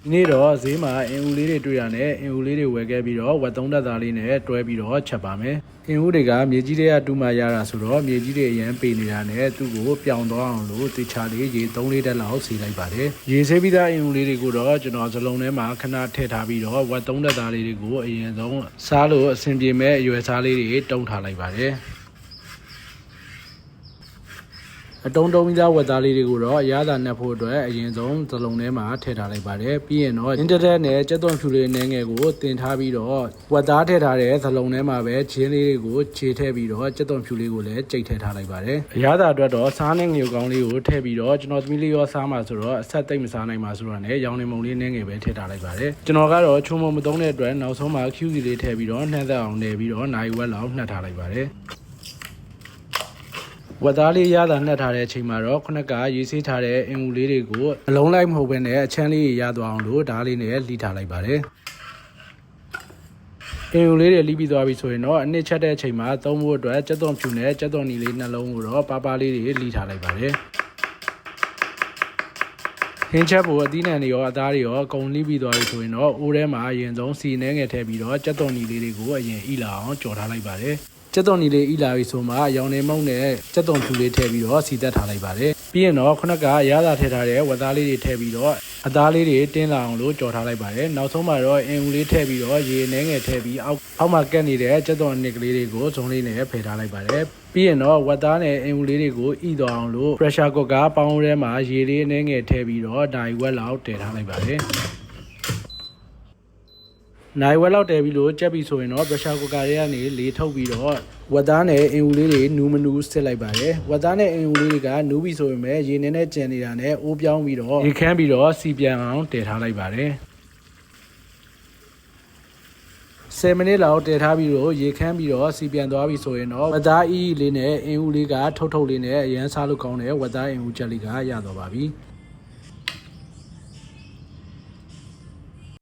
ဒီနေ့တော့ဈေးမှာအင်ဦးလေးတွေတွေ့ရနဲ့အင်ဦးလေးတွေဝယ်ခဲ့ပြီးတော့ဝက်သုံးတက်သားလေးနဲ့တွဲပြီးတော့ချက်ပါမယ်အင်ဦးတွေကမြေကြီးတွေကတူမှရတာဆိုတော့မြေကြီးတွေအရင်ပေနေတာနဲ့သူ့ကိုပြောင်သွားအောင်လို့တေချာလေးရေ3-4တက်လောက်စီလိုက်ပါတယ်ရေဆေးပြီးသားအင်ဦးလေးတွေကိုတော့ကျွန်တော်စလုံးထဲမှာခဏထည့်ထားပြီးတော့ဝက်သုံးတက်သားလေးတွေကိုအရင်ဆုံးစားလို့အဆင်ပြေမဲ့အရွယ်စားလေးတွေတုံးထားလိုက်ပါတယ်အတုံးတုံးပြီးသားဝက်သားလေးတွေကိုတော့အရသာနှက်ဖို့အတွက်အရင်ဆုံးသလုံးထဲမှာထည့်ထားလိုက်ပါတယ်ပြီးရင်တော့အင်တာနက်နဲ့ကြက်သွန်ဖြူလေးနည်းငယ်ကိုတင်ထားပြီးတော့ဝက်သားထည့်ထားတဲ့သလုံးထဲမှာပဲချင်းလေးတွေကိုခြေထည့်ပြီးတော့ကြက်သွန်ဖြူလေးကိုလည်းကြိတ်ထည့်ထားလိုက်ပါတယ်အရသာအတွက်တော့စားနဲ့ငရုတ်ကောင်းလေးကိုထည့်ပြီးတော့ကျွန်တော်သမီးလေးရောစားမှာဆိုတော့အဆက်သိမ့်မစားနိုင်မှာဆိုတော့လည်းရောင်နေမုံလေးနည်းငယ်ပဲထည့်ထားလိုက်ပါတယ်ကျွန်တော်ကတော့ချုံမုံမသုံးတဲ့အတွက်နောက်ဆုံးမှာ QC လေးထည့်ပြီးတော့နှက်သက်အောင်နေပြီးတော့နိုင်ဝက်လောက်နှက်ထားလိုက်ပါတယ်ဝက်သားလေးရတာနှက်ထားတဲ့အချိန်မှာတော့ခုနကရေးဆေးထားတဲ့အင်မူလေးတွေကိုအလုံးလိုက်မဟုတ်ဘဲနဲ့အချမ်းလေးရသွားအောင်လို့ဓားလေးနဲ့လှီးထားလိုက်ပါတယ်အင်မူလေးတွေလှီးပြီးသွားပြီဆိုရင်တော့အနှစ်ချက်တဲ့အချိန်မှာသုံးဖို့အတွက်ကြက်သွန်ဖြူနဲ့ကြက်သွန်နီလေးနှလုံးကိုတော့ပါပါလေးတွေလှီးထားလိုက်ပါတယ်ဟင်းချက်ဖို့အသီးနှံတွေရောအသားတွေရောအကုန်လှီးပြီးသွားပြီဆိုရင်တော့အိုးထဲမှာအရင်ဆုံးစီနှဲငယ်ထည့်ပြီးတော့ကြက်သွန်နီလေးတွေကိုအရင်ဣလာအောင်ကြော်ထားလိုက်ပါတယ်ကြက်သွန်နီလေးဣလာပြီဆိုမှရောင်နေမုံနဲ့ကြက်သွန်ဖြူလေးထည့်ပြီးတော့စီတက်ထားလိုက်ပါတယ်ပြီးရင်တော့ခုနကအရသာထည့်ထားတဲ့ဝက်သားလေးတွေထည့်ပြီးတော့အသားလေးတွေတင်းလာအောင်လို့ကြော်ထားလိုက်ပါတယ်နောက်ဆုံးမှာတော့အင်ဦးလေးထည့်ပြီးတော့ရေနှဲငယ်ထည့်ပြီးအောက်မှာကက်နေတဲ့ကြက်သွန်နစ်ကလေးတွေကိုဇုံလေးနဲ့ဖယ်ထားလိုက်ပါတယ်ပြီးရင်တော့ဝက်သားနဲ့အင်ဦးလေးတွေကိုဣသွားအောင်လို့ pressure cooker ပေါင်းထဲမှာရေလေးနှဲငယ်ထည့်ပြီးတော့ဒါဝက်လောက်တည်ထားလိုက်ပါတယ်နိုင်ဝက်လောက်တည်ပြီးလို့ကြက်ပြီးဆိုရင်တော့ pressure cooker တွေကနေလေထုတ်ပြီးတော့ဝက်သားနဲ့အင်ဦးလေးတွေနူးမနူးစစ်လိုက်ပါတယ်ဝက်သားနဲ့အင်ဦးလေးတွေကနူးပြီးဆိုရင်ပဲရေနည်းနည်းကျန်နေတာနဲ့အိုးပြောင်းပြီးတော့ရေခမ်းပြီးတော့စီပြန်အောင်တည်ထားလိုက်ပါတယ်10မိနစ်လောက်တည်ထားပြီးတော့ရေခမ်းပြီးတော့စီပြန်သွားပြီဆိုရင်တော့ဝက်သားအီးလေးနဲ့အင်ဦးလေးကထုတ်လေးနဲ့အရန်စားလို့ကောင်းတဲ့ဝက်သားအင်ဦးချက်လေးကရတော့ပါပြီ